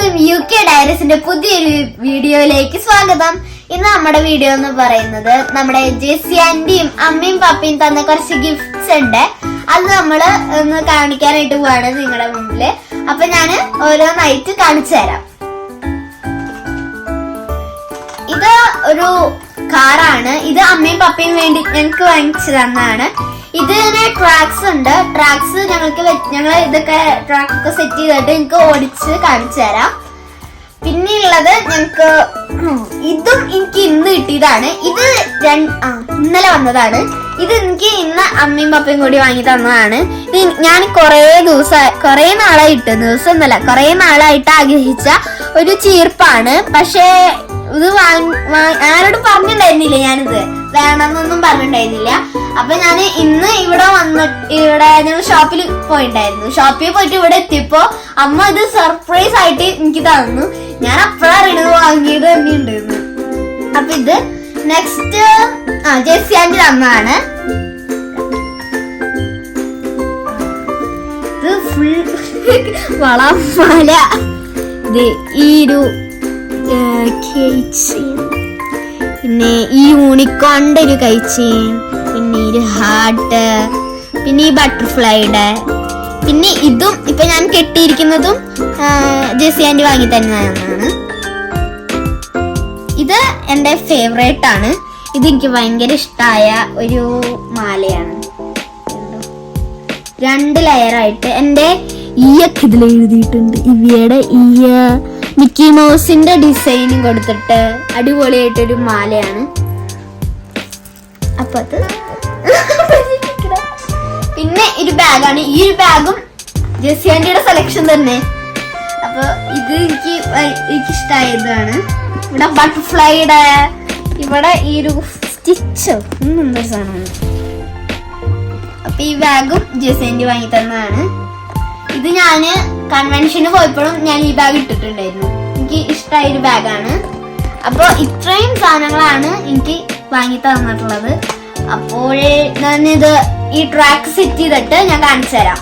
എല്ലാവർക്കും UK ഡയറീസിന്റെ പുതിയൊരു വീഡിയോയിലേക്ക് സ്വാഗതം. ഇന്ന് നമ്മുടെ വീഡിയോ എന്ന് പറയുന്നത് നമ്മുടെ ജെസ്സി ആന്റിയും അമ്മയും പപ്പയും തന്ന കുറച്ച് ഗിഫ്റ്റ്സ് ഉണ്ട്. അത് നമ്മള് ഒന്ന് കാണിക്കാനായിട്ട് പോവാണ് നിങ്ങളുടെ മുമ്പില്. അപ്പൊ ഞാന് ഓരോന്നായിട്ട് കാണിച്ചു തരാം. ഇത് ഒരു കാറാണ്. ഇത് അമ്മയും പപ്പയും വേണ്ടി ഞങ്ങൾക്ക് വാങ്ങിച്ചു തന്നതാണ്. ഇതിന് ട്രാക്സ് ഉണ്ട്. ട്രാക്സ് ഞങ്ങൾ ഇതൊക്കെ ട്രാക്കൊക്കെ സെറ്റ് ചെയ്തിട്ട് നിങ്ങൾക്ക് ഓടിച്ച് കാണിച്ചു തരാം. പിന്നെയുള്ളത് ഞങ്ങക്ക് ഇതും എനിക്ക് ഇന്ന് കിട്ടിയതാണ്. ഇത് ഇന്നലെ വന്നതാണ്. ഇത് എനിക്ക് ഇന്ന് അമ്മയും പപ്പയും കൂടി വാങ്ങി തന്നതാണ്. ഇത് ഞാൻ കുറേ നാളായിട്ട് ആഗ്രഹിച്ച ഒരു ചീർപ്പാണ്. പക്ഷേ ഇത് ആരോടും പറഞ്ഞിട്ടുണ്ടായിരുന്നില്ല. ഞാനിത് വേണമെന്നൊന്നും പറഞ്ഞിട്ടുണ്ടായിരുന്നില്ല. അപ്പൊ ഞാൻ ഇന്ന് ഇവിടെ ഞങ്ങൾ ഷോപ്പിൽ പോയിണ്ടായിരുന്നു. ഷോപ്പിൽ പോയിട്ട് ഇവിടെ എത്തിയപ്പോ അമ്മ ഇത് സർപ്രൈസ് ആയിട്ട് എനിക്ക് തന്നു. ഞാൻ അപ്പോഴറിയണത് വാങ്ങിയത് തന്നെ ഉണ്ടായിരുന്നു. അപ്പൊ ഇത് നെക്സ്റ്റ് ജെസ്സി ആന്റി തന്നതാണ്. ഇത് ഫുൾ വളമാല. ഇത് ഈ ഒരു പിന്നെ ഈ യൂണിക്കോണിന്റെ ഒരു കൈച്ചെയിൻ, പിന്നെ ഈ ഹാർട്ട്, പിന്നെ ഈ ബട്ടർഫ്ലൈയുടെ, പിന്നെ ഇതും ഇപ്പൊ ഞാൻ കെട്ടിയിരിക്കുന്നതും ജെസ്സി ആന്റി വാങ്ങി തന്നതാണ്. ഇത് എന്റെ ഫേവറേറ്റ് ആണ്. ഇത് എനിക്ക് ഭയങ്കര ഇഷ്ടമായ ഒരു മാലയാണ്. 2 ലെയറായിട്ട് എന്റെ ഈയൊക്കെ ഇതിൽ എഴുതിയിട്ടുണ്ട്. ഇവയുടെ മിക്കി മൗസിന്റെ ഡിസൈനും കൊടുത്തിട്ട് അടിപൊളിയായിട്ടൊരു മാലയാണ്. അപ്പൊ അത് പിന്നെ ഒരു ബാഗാണ്. ഈ ഒരു ബാഗും ജെസ്സി ആന്റിയുടെ സെലക്ഷൻ തന്നെ. അപ്പൊ ഇത് എനിക്ക് ഇഷ്ടമായതാണ്. ഇവിടെ ബട്ടർഫ്ലൈയുടെ ഇവിടെ ഈ ഒരു സ്റ്റിച്ചോ എന്തൊരു സാധനമാണ്. അപ്പൊ ഈ ബാഗും ജെസ്സി ആന്റി വാങ്ങി തന്നതാണ്. ഇത് ഞാന് കൺവെൻഷന് പോയപ്പോഴും ഞാൻ ഈ ബാഗ് ഇട്ടിട്ടുണ്ടായിരുന്നു. എനിക്ക് ഇഷ്ടമായ ഒരു ബാഗാണ്. അപ്പൊ ഇത്രയും സാധനങ്ങളാണ് എനിക്ക് വാങ്ങി തന്നിട്ടുള്ളത്. അപ്പോൾ ഞാനിത് ഈ ട്രാക്ക് സെറ്റ് ചെയ്തിട്ട് ഞാൻ കാണിച്ചു തരാം.